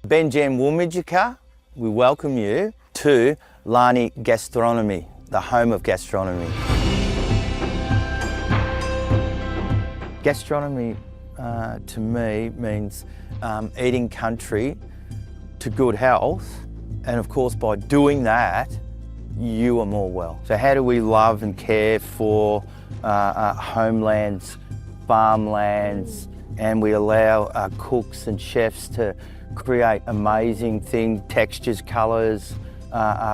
Benjam Wumijika, we welcome you to Lani Gastronomy, the home of gastronomy. Gastronomy to me means eating country to good health, and of course by doing that you are more well. So how do we love and care for homelands, farmlands, and we allow cooks and chefs to create amazing things, textures, colours,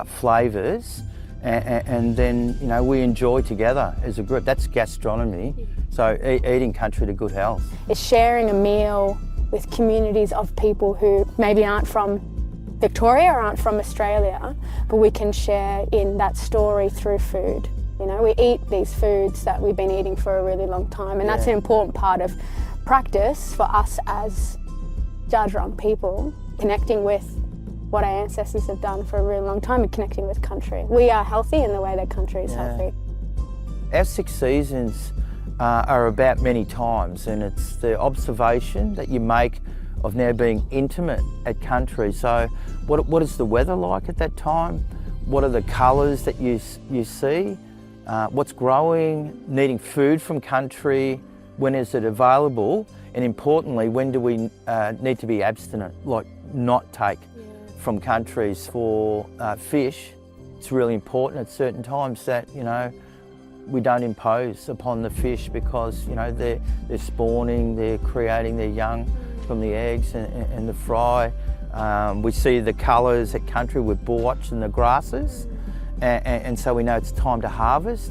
flavours, and then we enjoy together as a group. That's gastronomy. So eating country to good health. It's sharing a meal with communities of people who maybe aren't from Victoria or aren't from Australia, but we can share in that story through food. We eat these foods that we've been eating for a really long time, and that's an important part of practice for us as Dja people, connecting with what our ancestors have done for a really long time and connecting with country. We are healthy in the way that country is healthy. Our 6 seasons are about many times, and it's the observation that you make of now being intimate at country. So what is the weather like at that time? What are the colours that you see? What's growing? Needing food from country? When is it available? And importantly, when do we need to be abstinent, like not take from countries for fish? It's really important at certain times that, we don't impose upon the fish because, they're spawning, they're creating their young from the eggs and the fry. We see the colours at country with bulwatch and the grasses, and so we know it's time to harvest,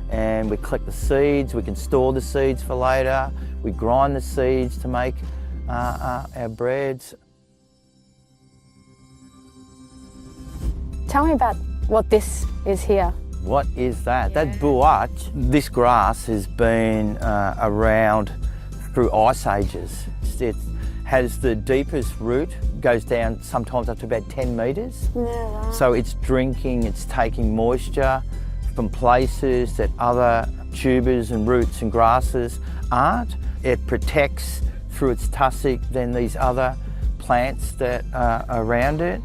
and we collect the seeds, we can store the seeds for later, we grind the seeds to make our breads. Tell me about what this is here. What is that? That's bulwatch. This grass has been around through ice ages. It has the deepest root, goes down sometimes up to about 10 metres. Yeah, wow. So it's drinking, it's taking moisture from places that other tubers and roots and grasses aren't. It protects through its tussock then these other plants that are around it.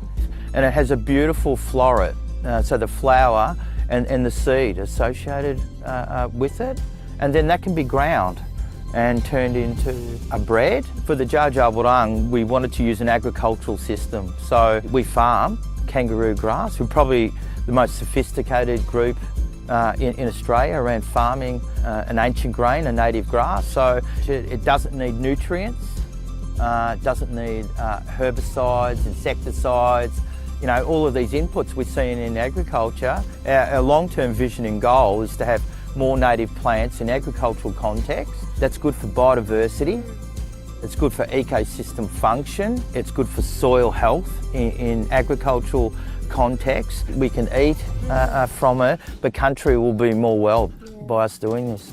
And it has a beautiful floret, so the flower and the seed associated with it. And then that can be ground and turned into a bread. For the Dja we wanted to use an agricultural system. So we farm kangaroo grass. We're probably the most sophisticated group in Australia around farming an ancient grain, a native grass. So it doesn't need nutrients, it doesn't need herbicides, insecticides, all of these inputs we're seeing in agriculture. Our long-term vision and goal is to have more native plants in agricultural context. That's good for biodiversity, it's good for ecosystem function, it's good for soil health in agricultural context. We can eat from it, but country will be more well by us doing this.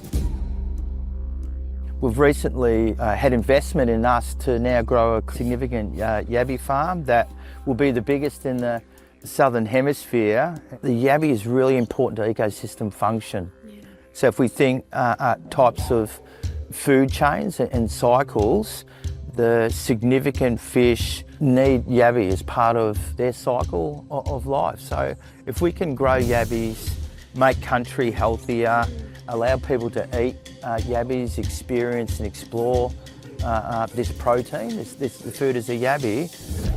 We've recently had investment in us to now grow a significant yabby farm that will be the biggest in the Southern Hemisphere. The yabby is really important to ecosystem function. So if we think types of food chains and cycles, the significant fish need yabby as part of their cycle of life. So if we can grow yabbies, make country healthier, allow people to eat yabbies, experience and explore this protein, this food as a yabby,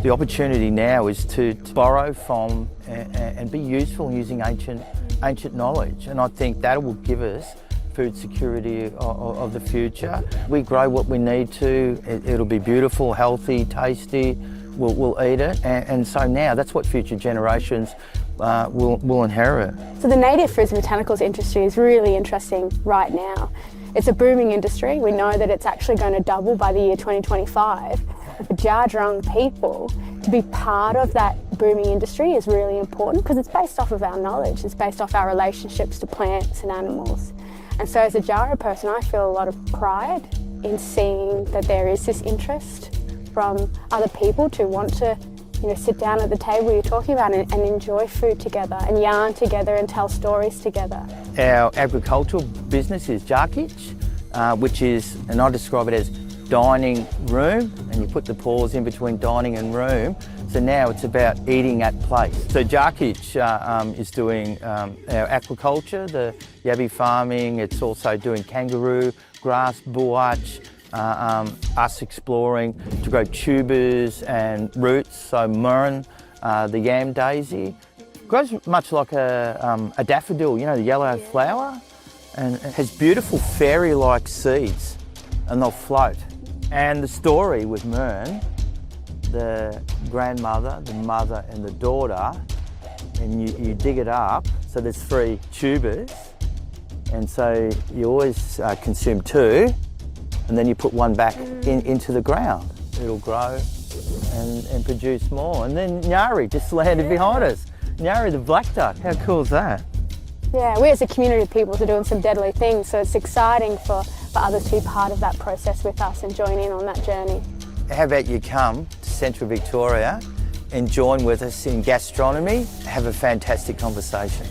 the opportunity now is to borrow from and be useful in using ancient knowledge. And I think that will give us food security of the future. We grow what we need to, it'll be beautiful, healthy, tasty, we'll eat it. And so now that's what future generations will inherit. So the native fruits and botanicals industry is really interesting right now. It's a booming industry. We know that it's actually going to double by the year 2025. For Dja people, to be part of that booming industry is really important because it's based off of our knowledge, it's based off our relationships to plants and animals. And so as a Dja person, I feel a lot of pride in seeing that there is this interest from other people to want to sit down at the table you're talking about and enjoy food together and yarn together and tell stories together. Our agricultural business is Djakich, which is, and I describe it as dining room, and you put the paws in between dining and room. So now it's about eating at place. So Jarkich is doing our aquaculture, the yabby farming. It's also doing kangaroo, grass, buwatch, us exploring to grow tubers and roots. So murren, the yam daisy, grows much like a daffodil, you know, the yellow flower, and it has beautiful fairy-like seeds, and they'll float. And the story with Mern, the grandmother, the mother and the daughter, and you dig it up, so there's 3 tubers, and so you always consume 2, and then you put 1 back into the ground. It'll grow and produce more. And then Nyari just landed behind us. Nyari the black duck, how cool is that? Yeah, we as a community of people are doing some deadly things, so it's exciting for others to be part of that process with us and join in on that journey. How about you come to Central Victoria and join with us in gastronomy, have a fantastic conversation.